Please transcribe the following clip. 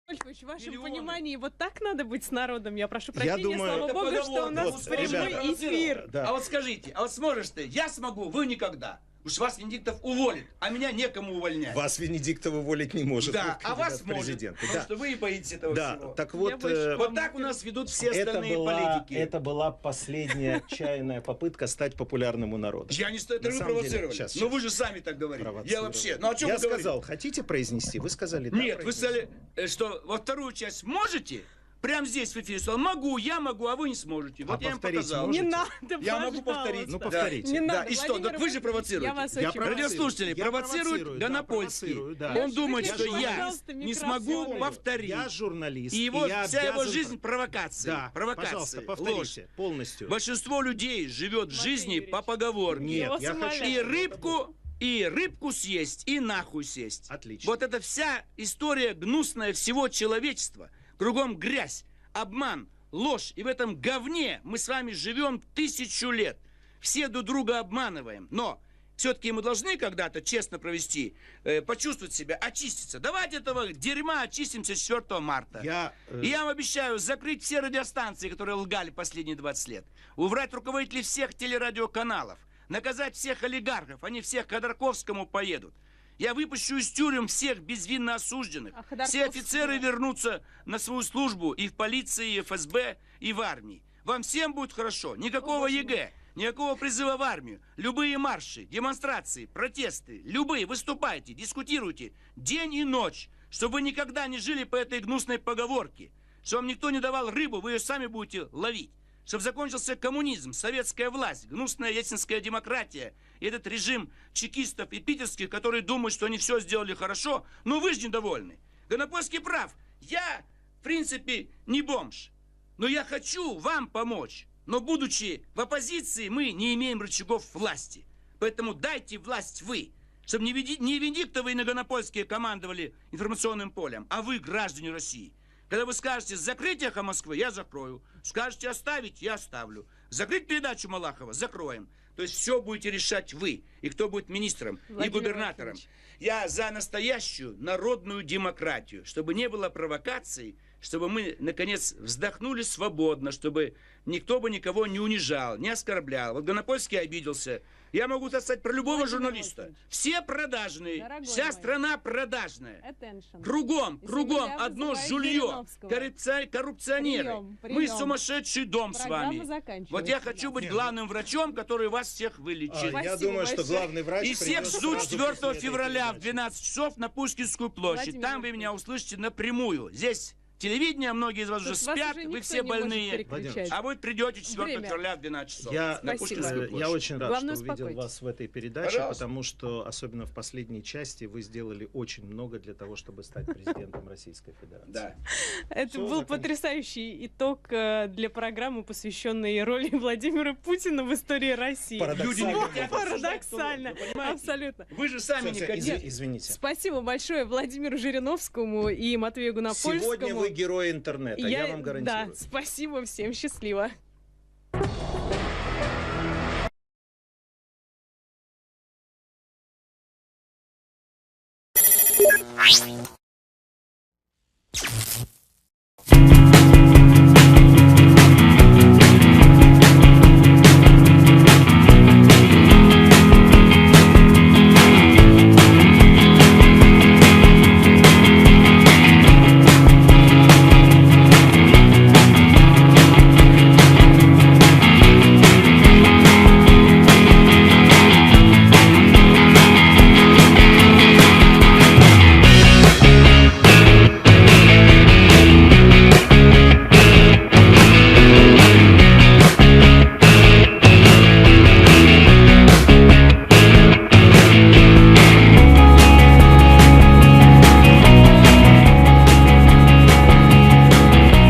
В вашем понимании, вот так надо быть с народом? Я прошу прощения, Я думаю, слава богу, что у нас вот, прямой ребята, эфир. Да. А вот скажите, а вот сможешь ты? Я смогу, вы никогда. Уж вас Венедиктов уволит, а меня некому увольнять. Вас Венедиктов уволить не может. Да, вот а вас может, президент. потому Да. что вы и боитесь этого Да, всего. так вот, Вот так у нас ведут все остальные политики. это была последняя чайная попытка стать популярным у народа. Я не стою, это На вы самом деле, провоцировали. сейчас, Но вы же сами так говорите. Я Провоцировали. вообще, ну о чем Я вы говорите? сказал, хотите произнести? Вы сказали, да. Нет, вы произнесу. сказали, что во вторую часть можете? Прямо здесь в эфире сказал, могу, а вы не сможете. Вот А я им повторить показал. можете? Не надо, Я могу пожалуйста. повторить. Ну, повторите. Не Да, надо, и что, Владимир так вы же Владимирович, провоцируете. Я вас Я очень провоцирую. Радиослушатели, Я провоцируют провоцирую, да, Гонопольский. провоцирую, да. Он думает, Выключите, что я пожалуйста, не микрофон. смогу повторить. Я журналист. И его, я вся его обязан- жизнь провокации. Да, провокации, пожалуйста, ложь. повторите полностью. Большинство людей живет Матвей жизни Юрьевич, по поговорке. Нет, вас я умоляю. хочу... И рыбку съесть, и нахуй съесть. Отлично. Вот это вся история гнусная всего человечества. Кругом грязь, обман, ложь. И в этом говне мы с вами живем 1000 лет. Все друг друга обманываем. Но все-таки мы должны когда-то честно провести, почувствовать себя, очиститься. Давайте этого дерьма очистимся 4 марта. И я вам обещаю закрыть все радиостанции, которые лгали последние 20 лет. Убрать руководителей всех телерадиоканалов. Наказать всех олигархов. Они всех к Ходорковскому поедут. Я выпущу из тюрем всех безвинно осужденных. Все офицеры вернутся на свою службу и в полиции, и в ФСБ, и в армии. Вам всем будет хорошо. Никакого ЕГЭ, никакого призыва в армию. Любые марши, демонстрации, протесты, любые. Выступайте, дискутируйте день и ночь, чтобы вы никогда не жили по этой гнусной поговорке. Чтобы вам никто не давал рыбу, вы ее сами будете ловить. Чтобы закончился коммунизм, советская власть, гнусная ельцинская демократия и этот режим чекистов и питерских, которые думают, что они все сделали хорошо, но вы же недовольны. Гонопольский прав. Я, в принципе, не бомж. Но я хочу вам помочь. Но будучи в оппозиции, мы не имеем рычагов власти. Поэтому дайте власть вы. Чтобы не Венедиктовы и Гонопольские командовали информационным полем, а вы, граждане России. Когда вы скажете закрыть «Эхо Москвы», я закрою. Скажете оставить, я оставлю. Закрыть передачу Малахова, закроем. То есть все будете решать вы. И кто будет министром и губернатором. Я за настоящую народную демократию. Чтобы не было провокаций, чтобы мы, наконец, вздохнули свободно, чтобы никто бы никого не унижал, не оскорблял. Вот Гонопольский обиделся. Я могу сказать про любого журналиста. Все продажные, вся страна продажная. Кругом одно жулье, коррупционеры. Мы сумасшедший дом с вами. Вот я хочу быть главным врачом, который вас всех вылечит. Я думаю, что главный врач... И всех придет жду сразу 4 после этой февраля в передачи. 12 часов на Пушкинскую площадь. Владимир Там вы меня услышите напрямую. Здесь телевидение, многие из вас уже спят, вы все больные. А вы придете 4 февраля в 12 часов на Пушкинскую площадь. Я очень рад, Главное, что увидел успокойтесь. вас в этой передаче, Пожалуйста. потому что, особенно в последней части, вы сделали очень много для того, чтобы стать президентом Российской Федерации. Да. Это Всё, был закончилось. потрясающий итог для программы, посвященной роли Владимира Путина в истории России. Люди не хотят Парадоксально. обсуждать, вы понимаете? Абсолютно. Вы же сами не хотите. Извините. Спасибо большое Владимиру Жириновскому и Матвею Гонопольскому. Сегодня вы герой интернета, я вам гарантирую. Да, спасибо всем, счастливо.